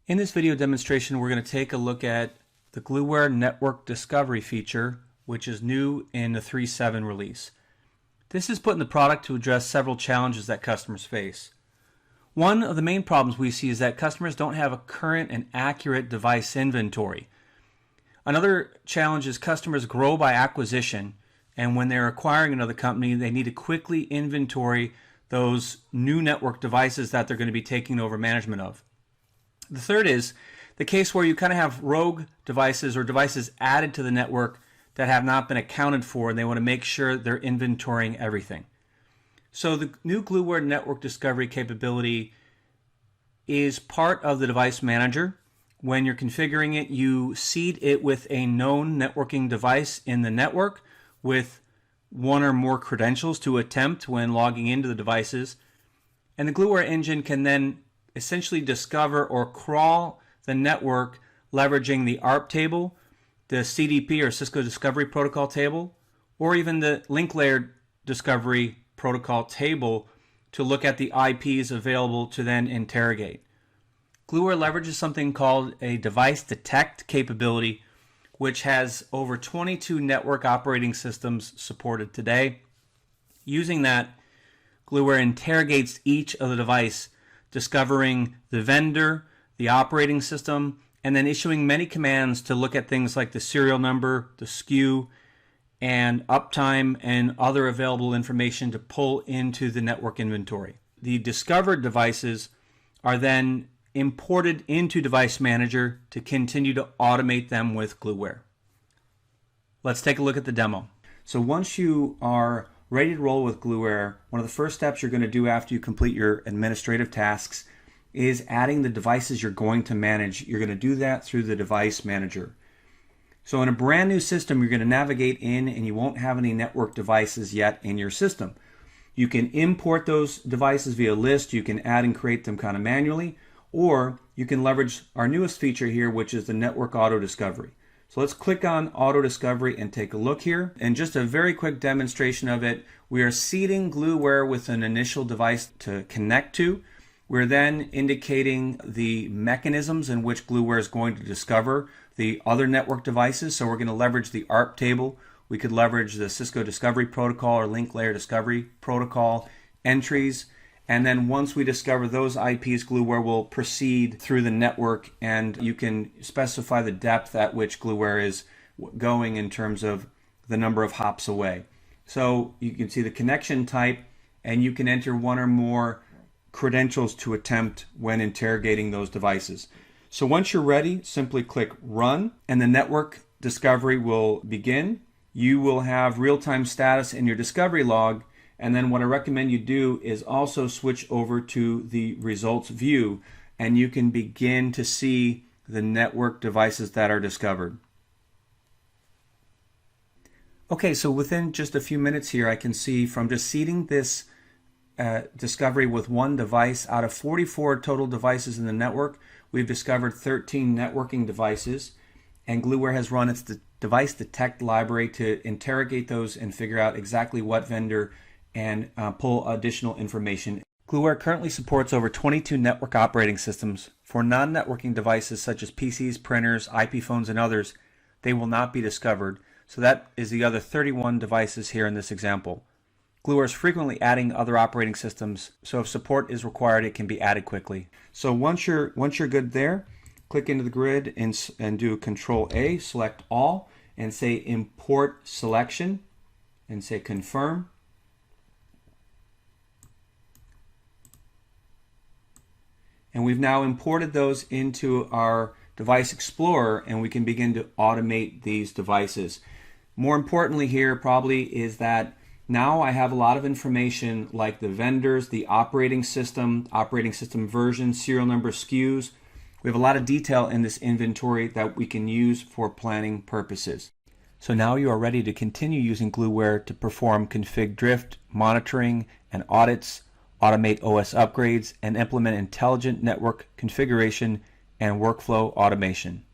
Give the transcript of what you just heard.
In this video demonstration, we're going to take a look at the Gluware Network Discovery feature, which is new in the 3.7 release. This is put in the product to address several challenges that customers face. One of the main problems we see is that customers don't have a current and accurate device inventory. Another challenge is customers grow by acquisition, and when they're acquiring another company, they need to quickly inventory those new network devices that they're going to be taking over management of. The third is the case where you kind of have rogue devices or devices added to the network that have not been accounted for, and they want to make sure they're inventorying everything. So the new Gluware Network Discovery capability is part of the device manager. When you're configuring it, you seed it with a known networking device in the network with one or more credentials to attempt when logging into the devices. And the Gluware engine can then essentially discover or crawl the network leveraging the ARP table, the CDP or Cisco Discovery Protocol table, or even the link layer discovery protocol table to look at the IPs available to then interrogate. Gluware leverages something called a device detect capability, which has over 22 network operating systems supported today. Using that, Gluware interrogates each of the device, discovering the vendor, the operating system, and then issuing many commands to look at things like the serial number, the SKU, and uptime, and other available information to pull into the network inventory. The discovered devices are then imported into Device Manager to continue to automate them with Gluware. Let's take a look at the demo. So once you are ready to roll with Gluware, one of the first steps you're going to do after you complete your administrative tasks is adding the devices you're going to manage. You're going to do that through the Device Manager. So in a brand new system, you're going to navigate in and you won't have any network devices yet in your system. You can import those devices via list. You can add and create them kind of manually, or you can leverage our newest feature here, which is the Network Auto Discovery. So let's click on Auto Discovery and take a look here. And just a very quick demonstration of it, we are seeding Gluware with an initial device to connect to. We're then indicating the mechanisms in which Gluware is going to discover the other network devices. So we're going to leverage the ARP table. We could leverage the Cisco Discovery Protocol or Link Layer Discovery Protocol entries. And then once we discover those IPs, Gluware will proceed through the network, and you can specify the depth at which Gluware is going in terms of the number of hops away. So you can see the connection type, and you can enter one or more credentials to attempt when interrogating those devices. So once you're ready, simply click Run, and the network discovery will begin. You will have real-time status in your discovery log. And then what I recommend you do is also switch over to the results view, and you can begin to see the network devices that are discovered. Okay, so within just a few minutes here, I can see from just seeding this discovery with one device out of 44 total devices in the network, we've discovered 13 networking devices, and Gluware has run its device detect library to interrogate those and figure out exactly what vendor and pull additional information. Gluware currently supports over 22 network operating systems. For non-networking devices such as PCs, printers, IP phones, and others, they will not be discovered. So that is the other 31 devices here in this example. Gluware is frequently adding other operating systems, so if support is required, it can be added quickly. So once you're good there, click into the grid and do Control A, select all, and say Import Selection, and say Confirm. And we've now imported those into our Device Explorer, and we can begin to automate these devices. More importantly here probably is that now I have a lot of information like the vendors, the operating system version, serial number, SKUs. We have a lot of detail in this inventory that we can use for planning purposes. So now you are ready to continue using Gluware to perform config drift, monitoring, and audits, automate OS upgrades, and implement intelligent network configuration and workflow automation.